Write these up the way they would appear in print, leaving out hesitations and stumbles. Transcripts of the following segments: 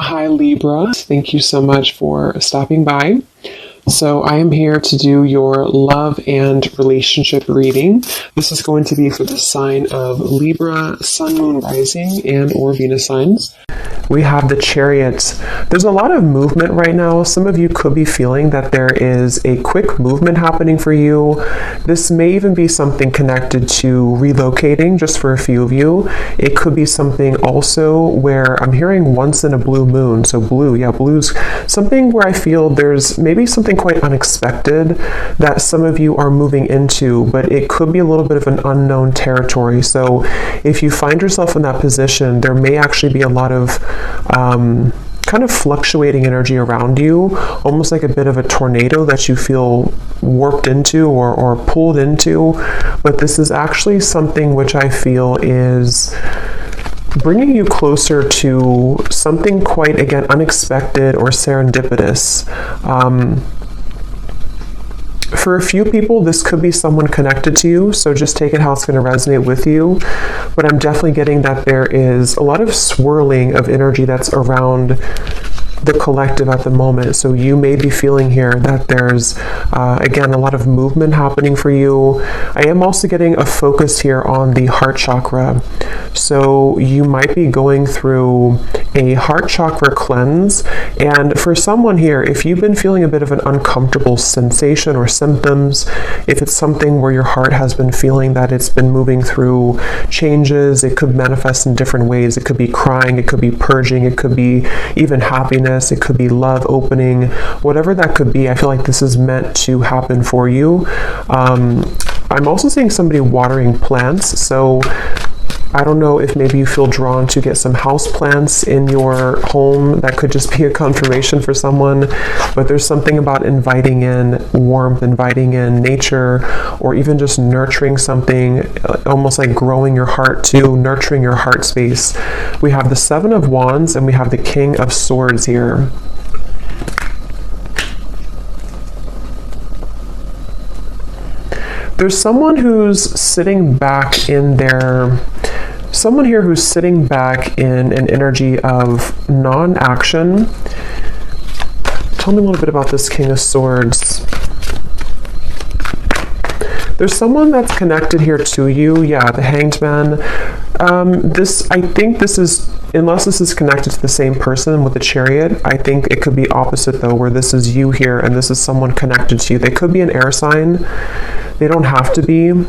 Hi Libra, thank you so much for stopping by. So I am here to do your love and relationship reading. This is going to be for the sign of Libra, Sun, Moon, Rising, and or Venus signs. We have the Chariot. There's a lot of movement right now. Some of you could be feeling that there is a quick movement happening for you. This may even be something connected to relocating, just for a few of you. It could be something also where I'm hearing once in a blue moon. So blue's something where I feel there's maybe something quite unexpected that some of you are moving into, but it could be a little bit of an unknown territory. So if you find yourself in that position, there may actually be a lot of kind of fluctuating energy around you, almost like a bit of a tornado that you feel warped into or pulled into. But this is actually something which I feel is bringing you closer to something quite, again, unexpected or serendipitous. For a few people, this could be someone connected to you, so just take it how it's going to resonate with you. But I'm definitely getting that there is a lot of swirling of energy that's around the collective at the moment. So you may be feeling here that there's, again, a lot of movement happening for you. I am also getting a focus here on the heart chakra. So you might be going through a heart chakra cleanse. And for someone here, if you've been feeling a bit of an uncomfortable sensation or symptoms, if it's something where your heart has been feeling that it's been moving through changes, it could manifest in different ways. It could be crying, it could be purging, it could be even happiness, it could be love opening, whatever that could be. I feel like this is meant to happen for you. I'm also seeing somebody watering plants. So I don't know if maybe you feel drawn to get some house plants in your home. That could just be a confirmation for someone. But there's something about inviting in warmth, inviting in nature, or even just nurturing something, almost like growing your heart too, nurturing your heart space. We have the Seven of Wands and we have the King of Swords here. There's someone who's sitting back in their... Someone here who's sitting back in an energy of non-action. Tell me a little bit about this King of Swords. There's someone that's connected here to you. Yeah, the Hanged Man. I think this is, unless this is connected to the same person with the Chariot, I think it could be opposite though, where this is you here and this is someone connected to you. They could be an air sign. They don't have to be.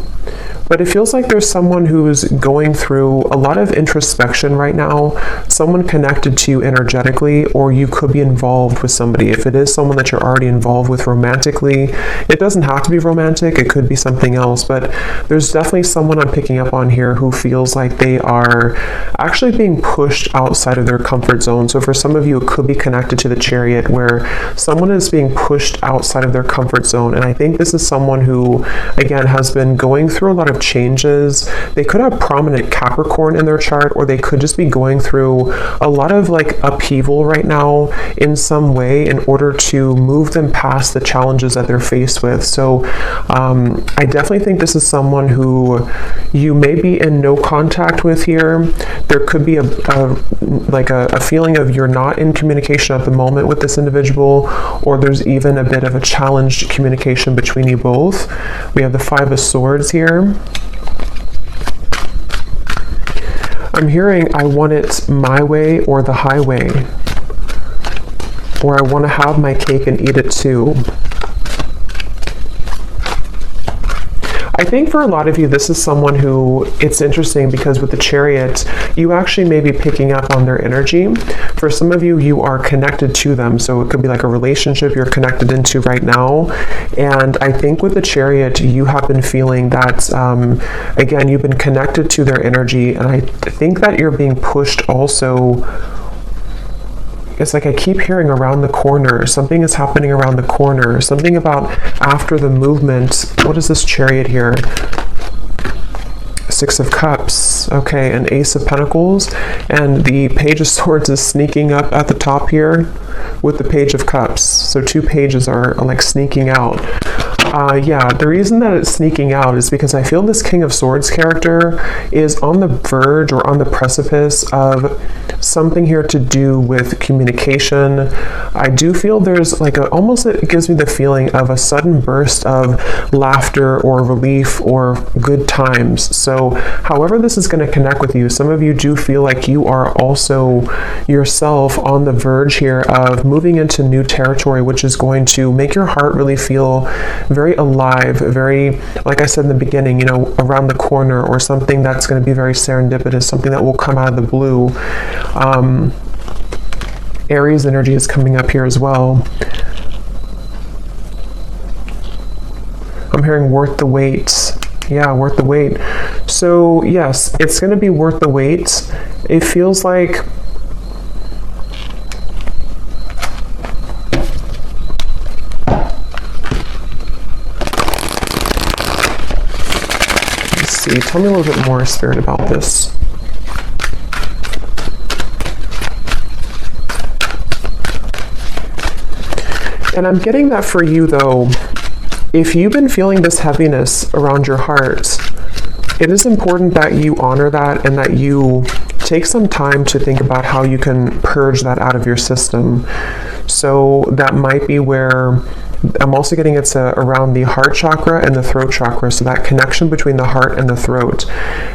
But it feels like there's someone who's going through a lot of introspection right now, someone connected to you energetically, or you could be involved with somebody. If it is someone that you're already involved with romantically, it doesn't have to be romantic, it could be something else, but there's definitely someone I'm picking up on here who feels like they are actually being pushed outside of their comfort zone. So for some of you, it could be connected to the Chariot, where someone is being pushed outside of their comfort zone. And I think this is someone who, again, has been going through a lot of changes. They could have prominent Capricorn in their chart, or they could just be going through a lot of like upheaval right now in some way in order to move them past the challenges that they're faced with. So I definitely think this is someone who you may be in no contact with here. There could be a feeling of you're not in communication at the moment with this individual, or there's even a bit of a challenged communication between you both. We have the Five of Swords here. I'm hearing I want it my way or the highway, or I want to have my cake and eat it too. I think for a lot of you, this is someone who, it's interesting because with the Chariot, you actually may be picking up on their energy. For some of you, you are connected to them. So it could be like a relationship you're connected into right now. And I think with the Chariot, you have been feeling that, again, you've been connected to their energy. And I think that you're being pushed also. It's like I keep hearing around the corner. Something is happening around the corner. Something about after the movement. What is this Chariot here? Six of Cups. Okay, an Ace of Pentacles. And the Page of Swords is sneaking up at the top here with the Page of Cups. So two pages are like sneaking out. Yeah, the reason that it's sneaking out is because I feel this King of Swords character is on the verge or on the precipice of something here to do with communication. I do feel there's like almost it gives me the feeling of a sudden burst of laughter or relief or good times. So however this is going to connect with you, some of you do feel like you are also yourself on the verge here of moving into new territory, which is going to make your heart really feel very alive, very, like I said in the beginning, you know, around the corner, or something that's going to be very serendipitous, something that will come out of the blue. Aries energy is coming up here as well. I'm hearing worth the wait. Yeah, worth the wait. So yes, it's going to be worth the wait. It feels like tell me a little bit more, Spirit, about this. And I'm getting that for you, though, if you've been feeling this heaviness around your heart, it is important that you honor that and that you take some time to think about how you can purge that out of your system. So that might be where I'm also getting it's around the heart chakra and the throat chakra, so that connection between the heart and the throat.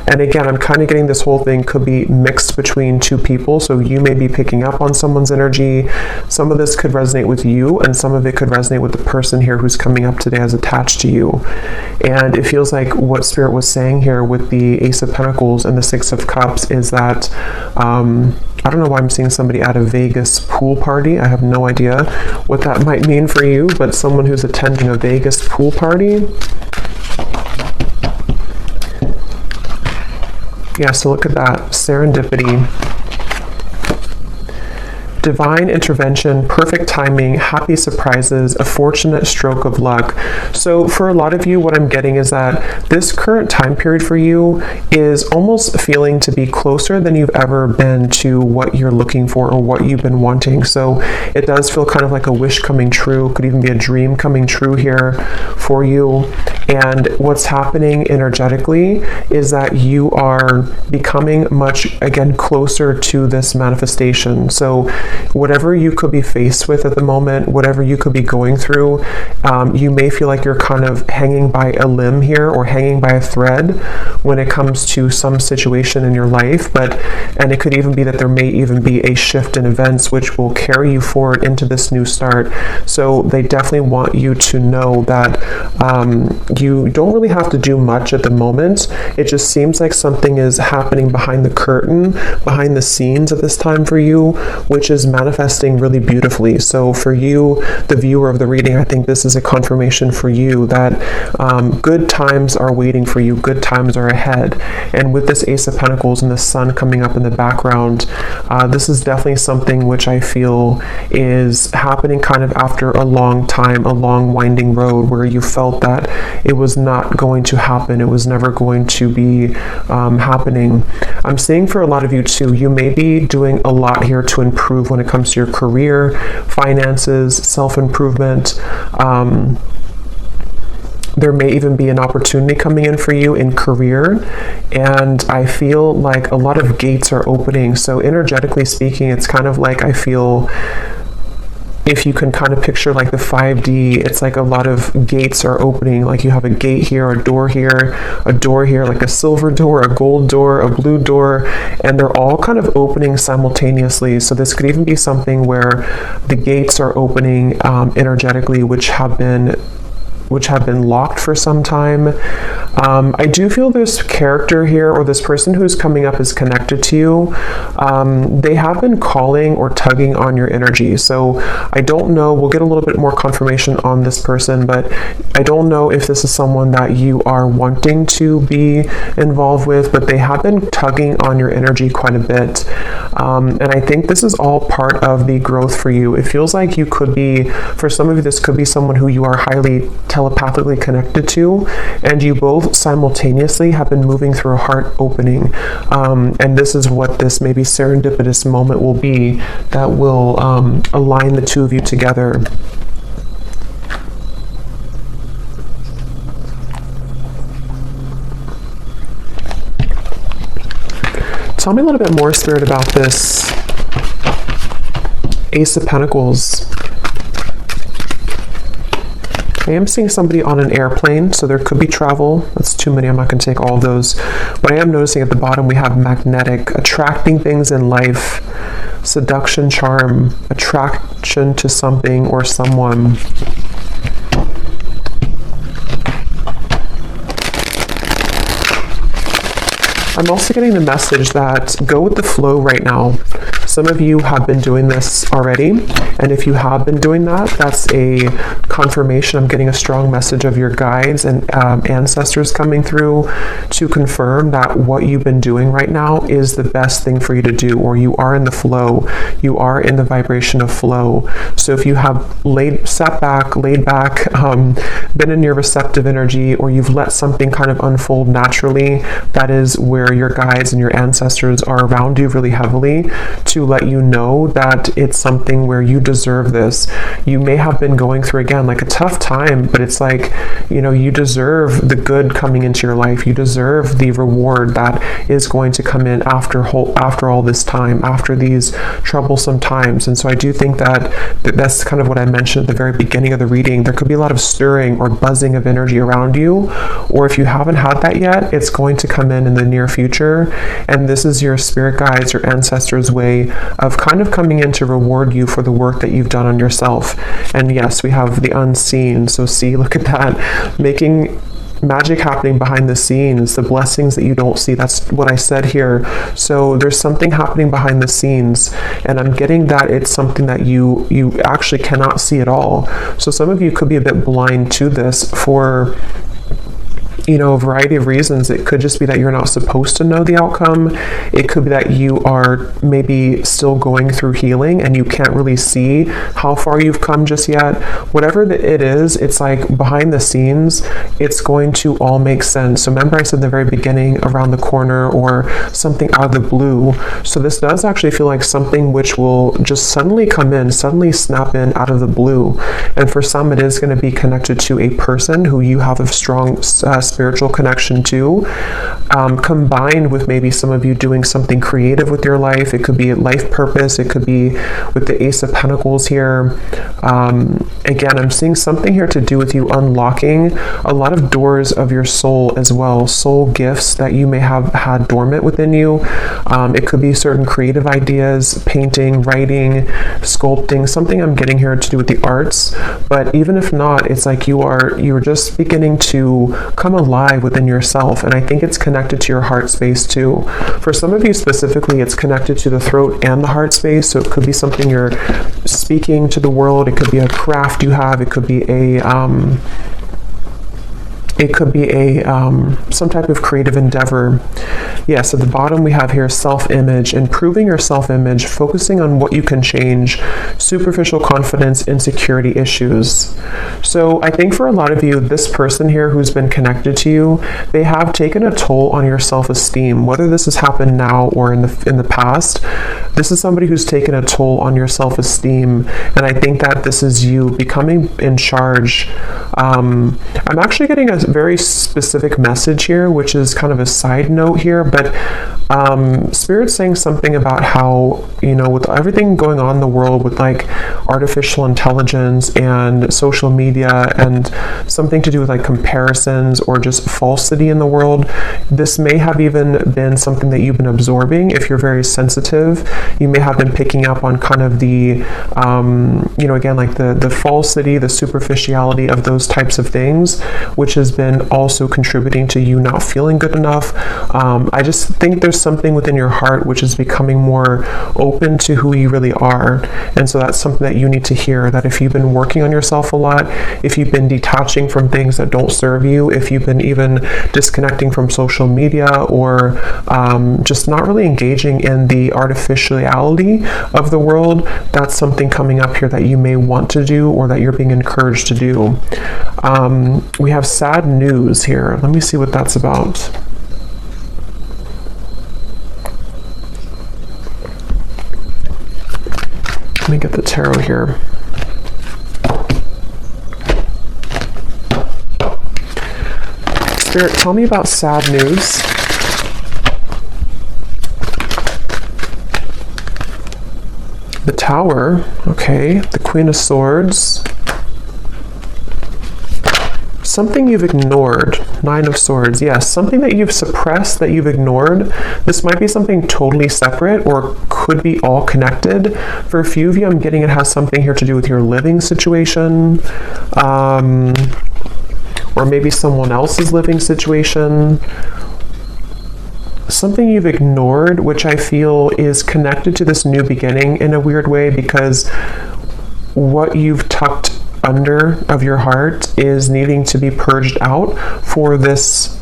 And again, I'm kind of getting this whole thing could be mixed between two people, so you may be picking up on someone's energy. Some of this could resonate with you, and some of it could resonate with the person here who's coming up today as attached to you. And it feels like what Spirit was saying here with the Ace of Pentacles and the Six of Cups is that I don't know why I'm seeing somebody at a Vegas pool party. I have no idea what that might mean for you, but someone who's attending a Vegas pool party. Yeah, so look at that. Serendipity. Divine intervention, perfect timing, happy surprises, a fortunate stroke of luck. So for a lot of you, what I'm getting is that this current time period for you is almost feeling to be closer than you've ever been to what you're looking for or what you've been wanting. So it does feel kind of like a wish coming true, could even be a dream coming true here for you. And what's happening energetically is that you are becoming much, again, closer to this manifestation. So whatever you could be faced with at the moment, whatever you could be going through, you may feel like you're kind of hanging by a limb here or hanging by a thread when it comes to some situation in your life. And it could even be that there may even be a shift in events which will carry you forward into this new start. So they definitely want you to know that you don't really have to do much at the moment. It just seems like something is happening behind the curtain, behind the scenes at this time for you, which is manifesting really beautifully. So for you, the viewer of the reading, I think this is a confirmation for you that good times are waiting for you, good times are ahead. And with this Ace of Pentacles and the Sun coming up in the background, this is definitely something which I feel is happening kind of after a long time, a long winding road where you felt that it was not going to happen, it was never going to be happening. I'm seeing for a lot of you too, you may be doing a lot here to improve when it comes to your career, finances, self-improvement. There may even be an opportunity coming in for you in career, and I feel like a lot of gates are opening. So energetically speaking, it's kind of like I feel, if you can kind of picture like the 5D, it's like a lot of gates are opening. Like you have a gate here, a door here, like a silver door, a gold door, a blue door, and they're all kind of opening simultaneously. So this could even be something where the gates are opening energetically, which have been locked for some time. I do feel this character here, or this person who's coming up, is connected to you. They have been calling or tugging on your energy. So I don't know, we'll get a little bit more confirmation on this person, but I don't know if this is someone that you are wanting to be involved with, but they have been tugging on your energy quite a bit. And I think this is all part of the growth for you. It feels like you could be, for some of you, this could be someone who you are highly telepathically connected to, and you both simultaneously have been moving through a heart opening, and this is what this maybe serendipitous moment will be that will align the two of you together. Tell me a little bit more, Spirit, about this Ace of Pentacles. I am seeing somebody on an airplane, so there could be travel. That's too many. I'm not going to take all of those. But I am noticing at the bottom we have magnetic, attracting things in life, seduction, charm, attraction to something or someone. I'm also getting the message that go with the flow right now. Some of you have been doing this already, and if you have been doing that, that's a confirmation. I'm getting a strong message of your guides and ancestors coming through to confirm that what you've been doing right now is the best thing for you to do, or you are in the flow. You are in the vibration of flow. So if you have sat back, laid back, been in your receptive energy, or you've let something kind of unfold naturally, that is where your guides and your ancestors are around you really heavily to let you know that it's something where you deserve this. You may have been going through, again, like a tough time, but it's like, you know, you deserve the good coming into your life. You deserve the reward that is going to come in after all this time, after these troublesome times. And so I do think that's kind of what I mentioned at the very beginning of the reading. There could be a lot of stirring or buzzing of energy around you, or if you haven't had that yet, it's going to come in the near future. And this is your spirit guides, your ancestors' way of kind of coming in to reward you for the work that you've done on yourself. And yes, we have the unseen. So see, look at that, making magic happening behind the scenes, the blessings that you don't see. That's what I said here. So there's something happening behind the scenes, and I'm getting that it's something that you actually cannot see at all. So some of you could be a bit blind to this for, you know, a variety of reasons. It could just be that you're not supposed to know the outcome. It could be that you are maybe still going through healing and you can't really see how far you've come just yet. Whatever it is, it's like behind the scenes, it's going to all make sense. So remember I said in the very beginning, around the corner or something out of the blue. So this does actually feel like something which will just suddenly come in, suddenly snap in out of the blue. And for some, it is going to be connected to a person who you have a strong spiritual connection to, combined with maybe some of you doing something creative with your life. It could be life purpose. It could be with the Ace of Pentacles here. Again, I'm seeing something here to do with you unlocking a lot of doors of your soul as well, soul gifts that you may have had dormant within you. It could be certain creative ideas, painting, writing, sculpting, something I'm getting here to do with the arts. But even if not, it's like you're just beginning to come alive within yourself, and I think it's connected to your heart space too. For some of you specifically, it's connected to the throat and the heart space, so it could be something you're speaking to the world. It could be a craft you have. It could be some type of creative endeavor. Yes, at the bottom we have here self-image, improving your self-image, focusing on what you can change, superficial confidence, insecurity issues. So I think for a lot of you, this person here who's been connected to you, they have taken a toll on your self-esteem. Whether this has happened now or in the past, this is somebody who's taken a toll on your self-esteem. And I think that this is you becoming in charge. I'm actually getting a very specific message here, which is kind of a side note here, but Spirit's saying something about how, you know, with everything going on in the world with like artificial intelligence and social media and something to do with like comparisons or just falsity in the world, this may have even been something that you've been absorbing. If you're very sensitive, you may have been picking up on kind of the, you know, again, like the falsity, the superficiality of those types of things, which has been also contributing to you not feeling good enough. I just think there's something within your heart which is becoming more open to who you really are. And so that's something that you need to hear, that if you've been working on yourself a lot, if you've been detaching from things that don't serve you, if you've been even disconnecting from social media or just not really engaging in the artificiality of the world, that's something coming up here that you may want to do or that you're being encouraged to do. We have sad news here. Let me see what that's about. Let me get the tarot here. Spirit, tell me about sad news. The Tower, okay. The Queen of Swords. Something you've ignored. Nine of Swords, yes. Something that you've suppressed, that you've ignored. This might be something totally separate or could be all connected. For a few of you, I'm getting it has something here to do with your living situation. Or maybe someone else's living situation. Something you've ignored, which I feel is connected to this new beginning in a weird way, because what you've tucked under of your heart is needing to be purged out for this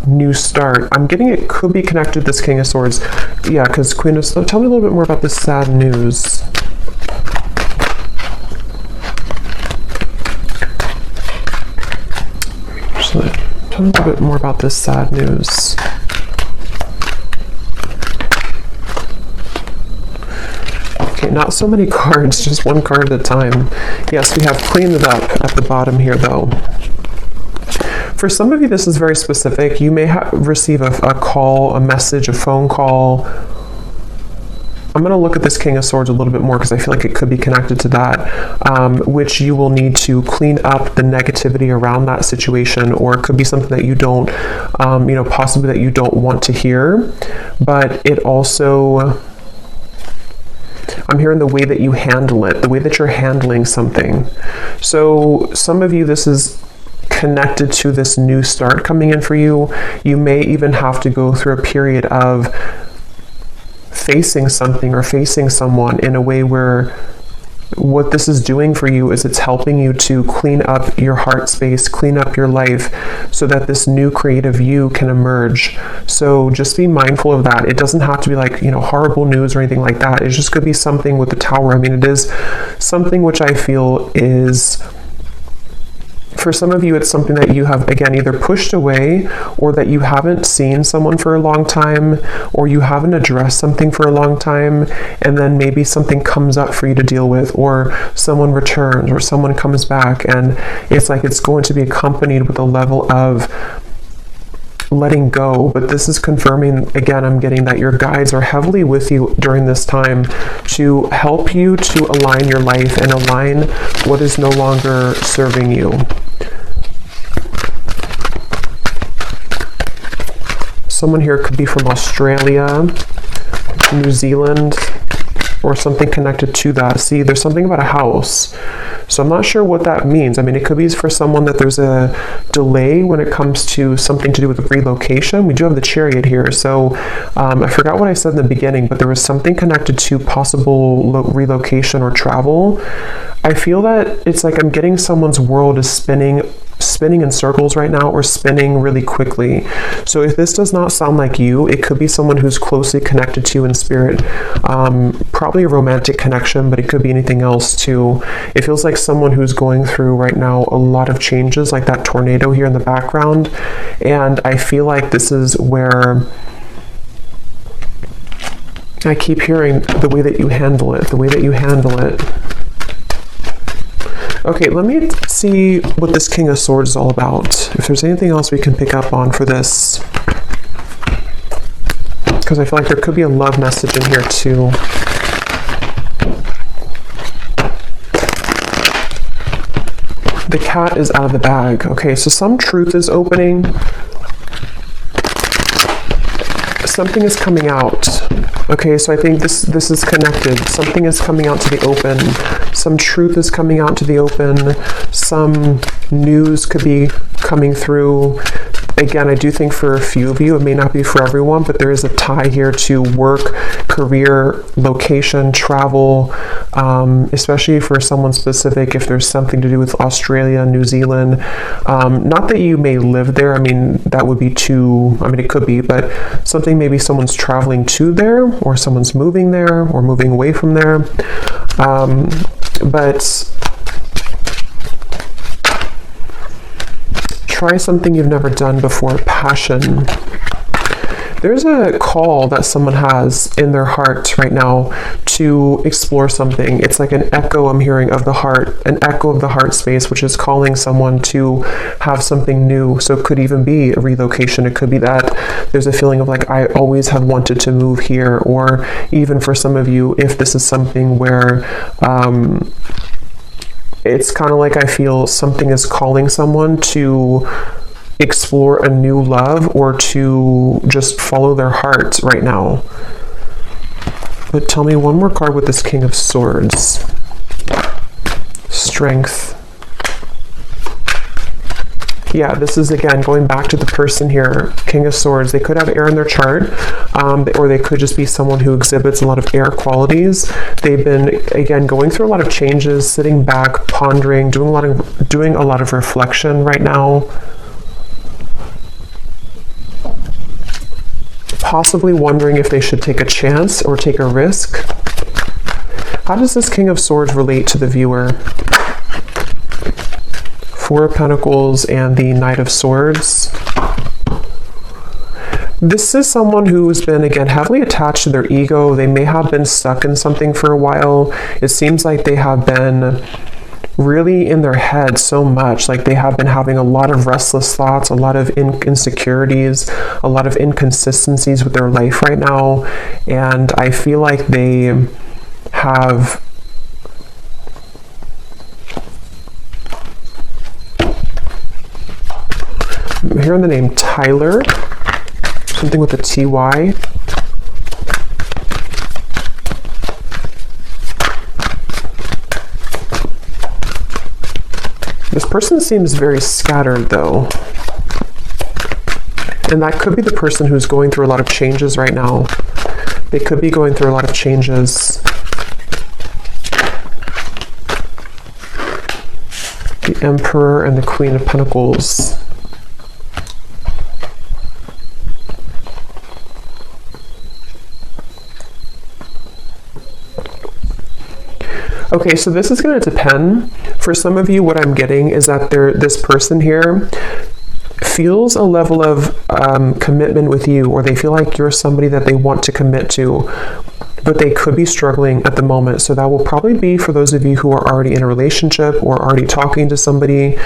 new start. I'm getting it could be connected to this King of Swords. Yeah, because Queen of Swords. Tell me a little bit more about this sad news. So, tell me a little bit more about this sad news. Okay, not so many cards, just one card at a time. Yes, we have cleaned it up at the bottom here, though. For some of you, this is very specific. You may receive a call, a message, a phone call. I'm going to look at this King of Swords a little bit more because I feel like it could be connected to that, which you will need to clean up the negativity around that situation, or it could be something that you don't, possibly that you don't want to hear. But it also... I'm hearing the way that you handle it, the way that you're handling something. So some of you, this is connected to this new start coming in for you. You may even have to go through a period of facing something or facing someone in a way where what this is doing for you is it's helping you to clean up your heart space, clean up your life, so that this new creative you can emerge. So just be mindful of that. It doesn't have to be like, horrible news or anything like that. It just could be something with the Tower. I mean, it is something which I feel is... For some of you, it's something that you have, again, either pushed away, or that you haven't seen someone for a long time, or you haven't addressed something for a long time, and then maybe something comes up for you to deal with, or someone returns, or someone comes back, and it's like it's going to be accompanied with a level of letting go. But this is confirming, again, I'm getting that your guides are heavily with you during this time to help you to align your life and align what is no longer serving you. Someone here could be from Australia, New Zealand, or something connected to that. See, there's something about a house. So I'm not sure what that means. I mean, it could be for someone that there's a delay when it comes to something to do with relocation. We do have the Chariot here. So I forgot what I said in the beginning, but there was something connected to possible relocation or travel. I feel that it's like I'm getting someone's world is spinning in circles right now, or spinning really quickly. So if this does not sound like you, it could be someone who's closely connected to you in spirit. Probably a romantic connection, but it could be anything else too. It feels like someone who's going through right now a lot of changes, like that tornado here in the background. And I feel like this is where I keep hearing the way that you handle it, the way that you handle it. Okay, let me see what this King of Swords is all about. If there's anything else we can pick up on for this. Because I feel like there could be a love message in here too. The cat is out of the bag. Okay, so some truth is opening. Something is coming out. Okay, so I think this is connected. Something is coming out to the open. Some truth is coming out to the open. Some news could be coming through. Again, I do think for a few of you, it may not be for everyone, but there is a tie here to work, career, location, travel, especially for someone specific, if there's something to do with Australia, New Zealand. Not that you may live there. I mean, that would be it could be, but something maybe someone's traveling to there, or someone's moving there, or moving away from there. But try something you've never done before. Passion. There's a call that someone has in their heart right now to explore something. It's like an echo I'm hearing of the heart, an echo of the heart space, which is calling someone to have something new. So it could even be a relocation. It could be that there's a feeling of like, I always have wanted to move here. Or even for some of you, if this is something where it's kind of like I feel something is calling someone to explore a new love or to just follow their heart right now. But tell me one more card with this King of Swords. Strength. Yeah, this is again going back to the person here, King of Swords. They could have air in their chart, or they could just be someone who exhibits a lot of air qualities. They've been, again, going through a lot of changes, sitting back, pondering, doing a lot of reflection right now. Possibly wondering if they should take a chance or take a risk. How does this King of Swords relate to the viewer? Four of Pentacles and the Knight of Swords. This is someone who's been, again, heavily attached to their ego. They may have been stuck in something for a while. It seems like they have been really in their head so much, like they have been having a lot of restless thoughts, a lot of insecurities, a lot of inconsistencies with their life right now. And I feel like they have I'm hearing the name Tyler, something with a TY. This person seems very scattered though. And that could be the person who's going through a lot of changes right now. They could be going through a lot of changes. The Emperor and the Queen of Pentacles. Okay, so this is going to depend. For some of you, what I'm getting is that this person here feels a level of commitment with you, or they feel like you're somebody that they want to commit to, but they could be struggling at the moment. So that will probably be for those of you who are already in a relationship or already talking to somebody.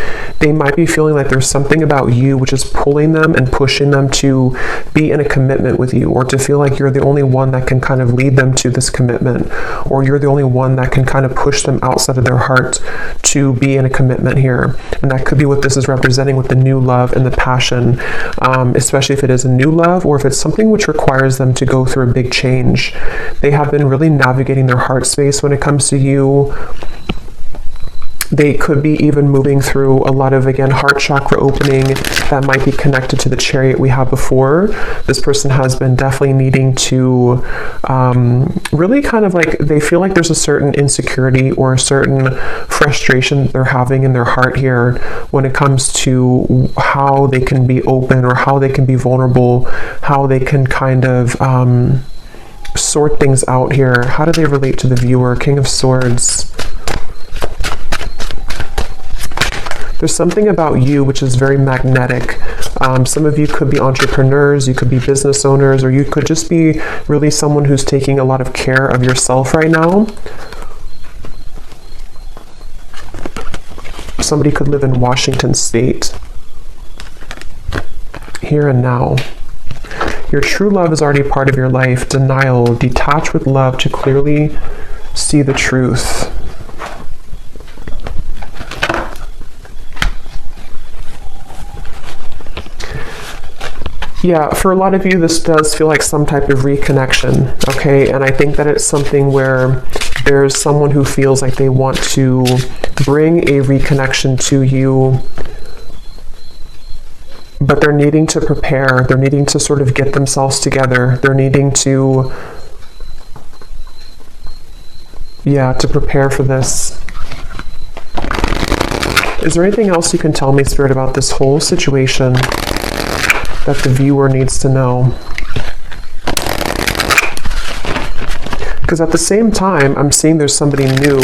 They might be feeling like there's something about you which is pulling them and pushing them to be in a commitment with you, or to feel like you're the only one that can kind of lead them to this commitment, or you're the only one that can kind of push them outside of their heart to be in a commitment here. And that could be what this is representing with the new love and the passion, especially if it is a new love, or if it's something which requires them to go through a big change. They have been really navigating their heart space when it comes to you. They could be even moving through a lot of, again, heart chakra opening that might be connected to the Chariot we had before. This person has been definitely needing to really kind of like, they feel like there's a certain insecurity or a certain frustration they're having in their heart here when it comes to how they can be open, or how they can be vulnerable, how they can kind of sort things out here. How do they relate to the viewer? King of Swords. There's something about you which is very magnetic. Some of you could be entrepreneurs, you could be business owners, or you could just be really someone who's taking a lot of care of yourself right now. Somebody could live in Washington State. Here and now. Your true love is already part of your life. Denial. Detach with love to clearly see the truth. Yeah, for a lot of you, this does feel like some type of reconnection, okay? And I think that it's something where there's someone who feels like they want to bring a reconnection to you, but they're needing to prepare. They're needing to sort of get themselves together. They're needing to, yeah, to prepare for this. Is there anything else you can tell me, Spirit, about this whole situation that the viewer needs to know? Because at the same time, I'm seeing there's somebody new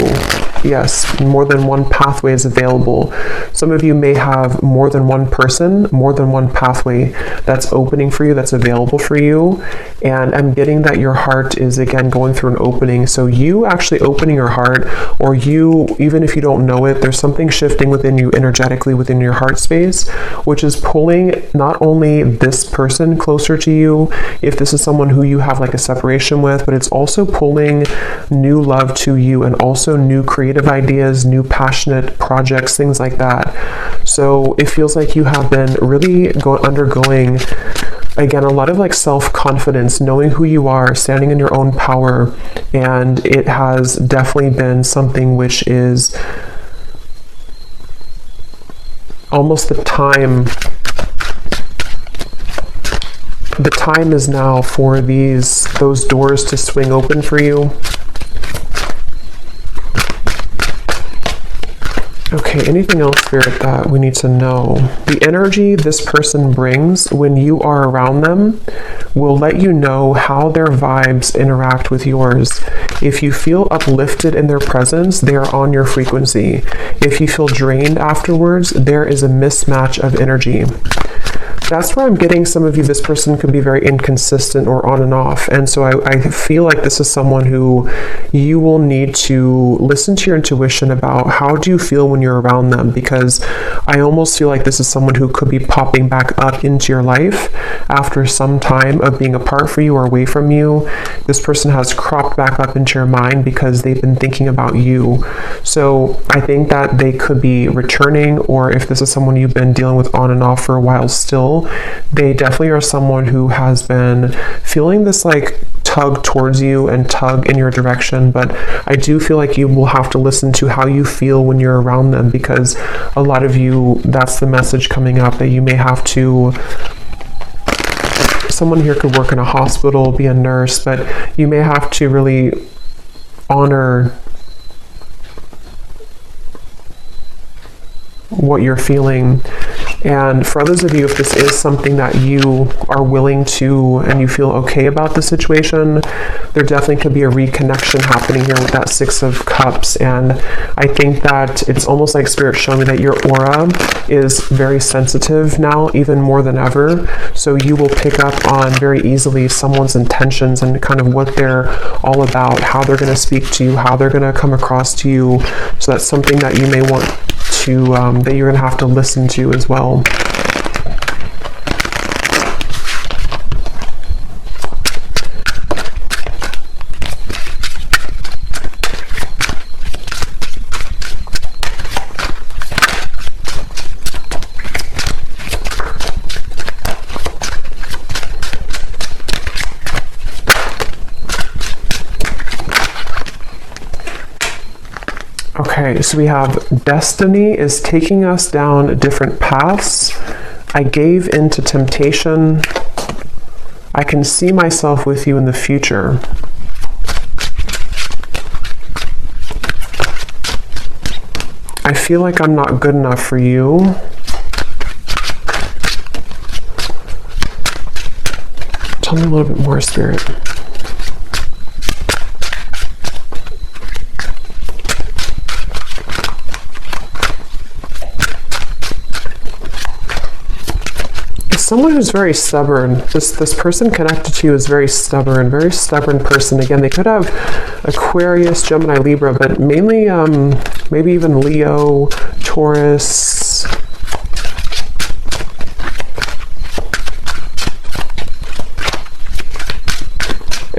Yes, more than one pathway is available. Some of you may have more than one person, more than one pathway that's opening for you, that's available for you. And I'm getting that your heart is, again, going through an opening. So you actually opening your heart, or you, even if you don't know it, there's something shifting within you energetically within your heart space, which is pulling not only this person closer to you, if this is someone who you have like a separation with, but it's also pulling new love to you, and also new creative ideas, new passionate projects, things like that. So it feels like you have been really undergoing, again, a lot of like self-confidence, knowing who you are, standing in your own power. And it has definitely been something which is almost the time. The time is now for those doors to swing open for you. Okay, anything else, Spirit, that we need to know? The energy this person brings when you are around them will let you know how their vibes interact with yours. If you feel uplifted in their presence, they are on your frequency. If you feel drained afterwards, there is a mismatch of energy. That's where I'm getting some of you, this person could be very inconsistent or on and off. And so I feel like this is someone who you will need to listen to your intuition about how do you feel when you're around them, because I almost feel like this is someone who could be popping back up into your life after some time of being apart from you or away from you. This person has cropped back up into your mind because they've been thinking about you. So I think that they could be returning, or if this is someone you've been dealing with on and off for a while still, they definitely are someone who has been feeling this like tug towards you and tug in your direction. But I do feel like you will have to listen to how you feel when you're around them, because a lot of you, that's the message coming up, that you may have to, someone here could work in a hospital, be a nurse, but you may have to really honor what you're feeling. And for others of you, if this is something that you are willing to and you feel okay about the situation, there definitely could be a reconnection happening here with that Six of Cups. And I think that it's almost like Spirit showing me that your aura is very sensitive now, even more than ever. So you will pick up on very easily someone's intentions and kind of what they're all about, how they're going to speak to you, how they're going to come across to you. So that's something that you may want to, that you're going to have to listen to as well. Okay, so we have destiny is taking us down different paths. I gave into temptation. I can see myself with you in the future. I feel like I'm not good enough for you. Tell me a little bit more, Spirit. Someone who's very stubborn. This person connected to you is very stubborn person. Again, they could have Aquarius, Gemini, Libra, but mainly maybe even Leo, Taurus.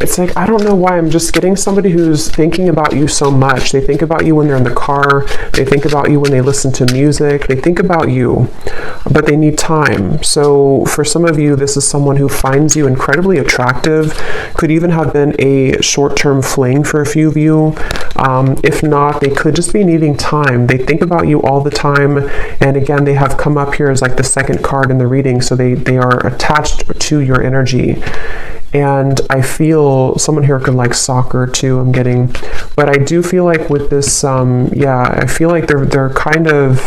It's like, I don't know why, I'm just getting somebody who's thinking about you so much. They think about you when they're in the car. They think about you when they listen to music. They think about you, but they need time. So for some of you, this is someone who finds you incredibly attractive. Could even have been a short-term fling for a few of you. If not, they could just be needing time. They think about you all the time. And again, they have come up here as like the second card in the reading. So they are attached to your energy. And I feel someone here could like soccer too, I'm getting. But I do feel like with this, yeah, I feel like they're kind of,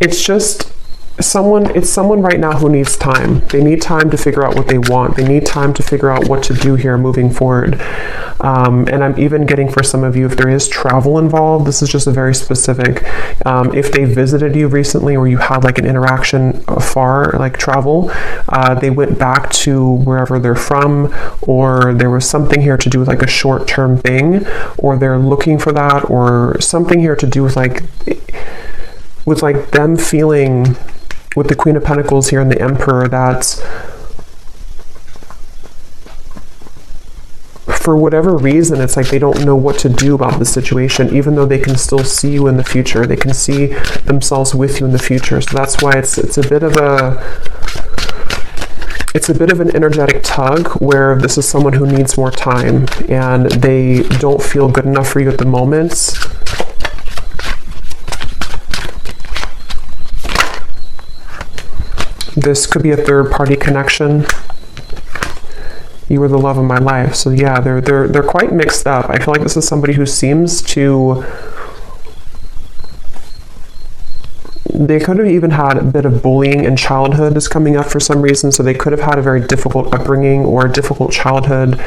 it's just it's someone right now who needs time. They need time to figure out what they want. They need time to figure out what to do here moving forward. And I'm even getting, for some of you, if there is travel involved, this is just a very specific, if they visited you recently or you had like an interaction far, like travel, they went back to wherever they're from, or there was something here to do with like a short-term thing, or they're looking for that, or something here to do with like them feeling, with the Queen of Pentacles here and the Emperor, that for whatever reason, it's like they don't know what to do about the situation, even though they can still see you in the future. They can see themselves with you in the future. So that's why it's a bit of an energetic tug, where this is someone who needs more time and they don't feel good enough for you at the moment. This could be a third-party connection. You were the love of my life. So yeah, they're quite mixed up. I feel like this is somebody who seems to... They could have even had a bit of bullying in childhood is coming up for some reason. So they could have had a very difficult upbringing or a difficult childhood,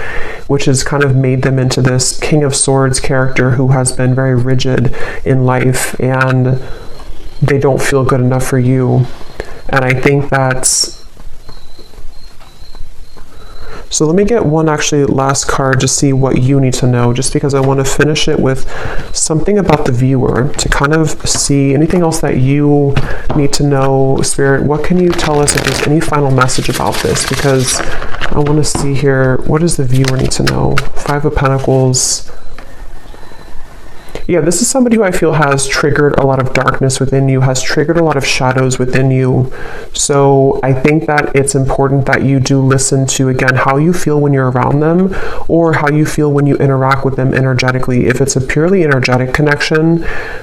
which has kind of made them into this King of Swords character who has been very rigid in life, and they don't feel good enough for you. And I think that's... So let me get one actually last card to see what you need to know, just because I want to finish it with something about the viewer to kind of see anything else that you need to know. Spirit, what can you tell us if there's any final message about this? Because I want to see here, what does the viewer need to know? Five of Pentacles. Yeah, this is somebody who I feel has triggered a lot of darkness within you, has triggered a lot of shadows within you. So I think that it's important that you do listen to, again, how you feel when you're around them, or how you feel when you interact with them energetically. If it's a purely energetic connection,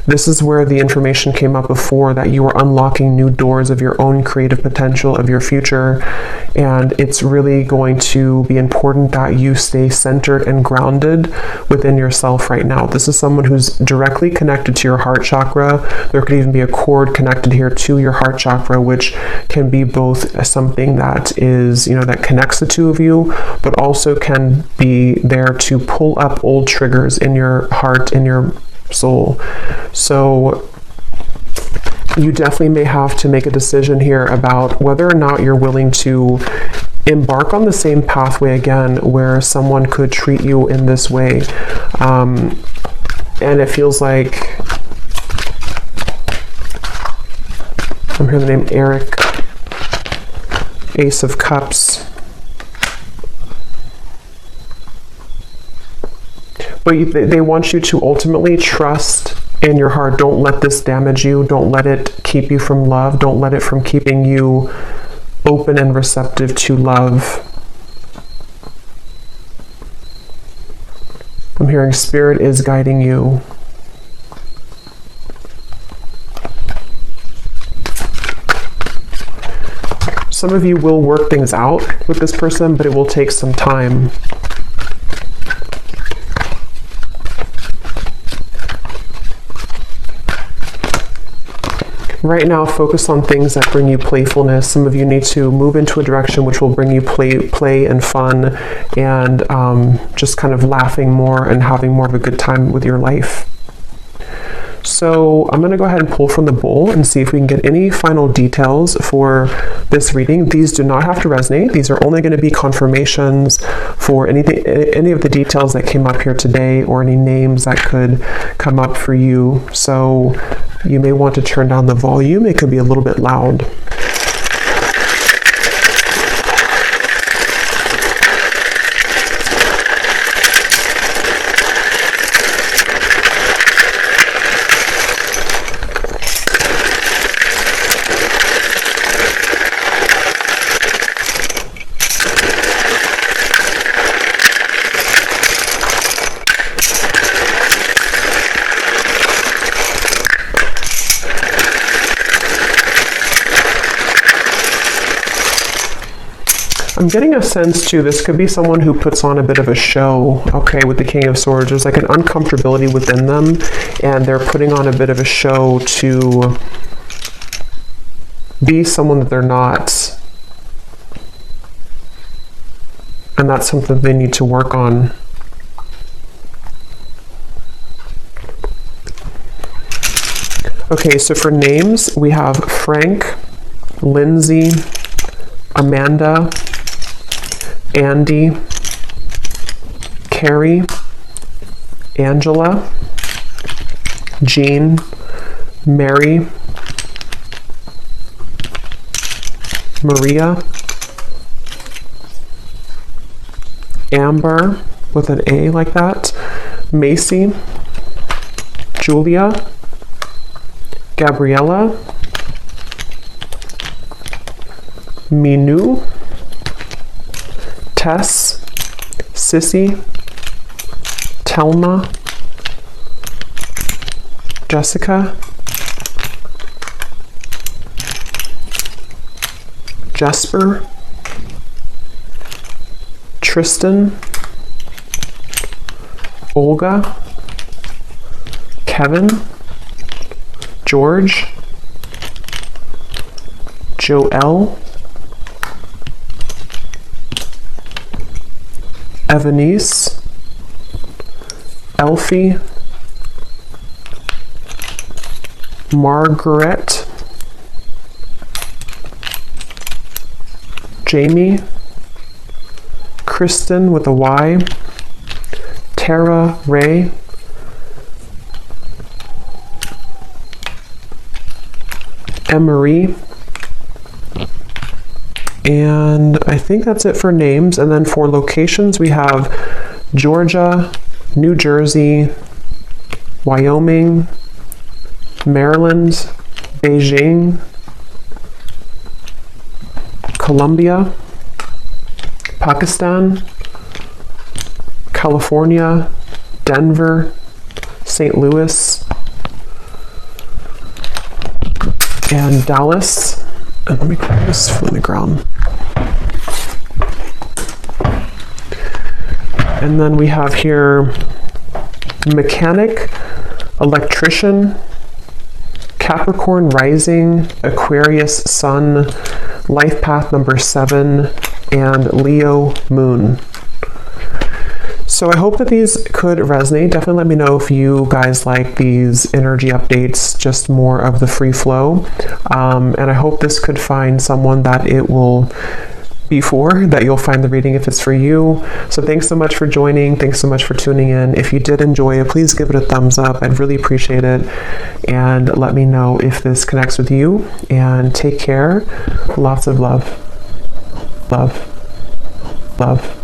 this is where the information came up before, that you are unlocking new doors of your own creative potential, of your future. And it's really going to be important that you stay centered and grounded within yourself right now. This is someone who's directly connected to your heart chakra. There could even be a cord connected here to your heart chakra, which can be both something that is, that connects the two of you, but also can be there to pull up old triggers in your heart, in your soul. So you definitely may have to make a decision here about whether or not you're willing to embark on the same pathway again, where someone could treat you in this way. And it feels like, I'm hearing the name Eric, Ace of Cups. But they want you to ultimately trust in your heart. Don't let this damage you. Don't let it keep you from love. Don't let it from keeping you open and receptive to love. I'm hearing Spirit is guiding you. Some of you will work things out with this person, but it will take some time. Right now, focus on things that bring you playfulness. Some of you need to move into a direction which will bring you play and fun, and just kind of laughing more and having more of a good time with your life. So I'm going to go ahead and pull from the bowl and see if we can get any final details for this reading. These do not have to resonate. These are only going to be confirmations for any of the details that came up here today, or any names that could come up for you. So you may want to turn down the volume. It could be a little bit loud. I'm getting a sense too, this could be someone who puts on a bit of a show, okay, with the King of Swords. There's like an uncomfortability within them, and they're putting on a bit of a show to be someone that they're not. And that's something they need to work on. Okay, so for names, we have Frank, Lindsay, Amanda, Andy, Carrie, Angela, Jean, Mary, Maria, Amber with an A like that, Macy, Julia, Gabriella, Minu, Tess, Sissy, Telma, Jessica, Jesper, Tristan, Olga, Kevin, George, Joelle, Evanice, Elfie, Margaret, Jamie, Kristen with a Y, Tara Ray, Emery, and I think that's it for names. And then for locations, we have Georgia, New Jersey, Wyoming, Maryland, Beijing, Colombia, Pakistan, California, Denver, St. Louis, and Dallas. And let me clear this from the ground. And then we have here mechanic, electrician, Capricorn rising, Aquarius sun, life path number 7, and Leo moon. So I hope that these could resonate. Definitely let me know if you guys like these energy updates, just more of the free flow. And I hope this could find someone that it will be for, that you'll find the reading if it's for you. So thanks so much for joining. Thanks so much for tuning in. If you did enjoy it, please give it a thumbs up. I'd really appreciate it. And let me know if this connects with you. And take care. Lots of love. Love. Love.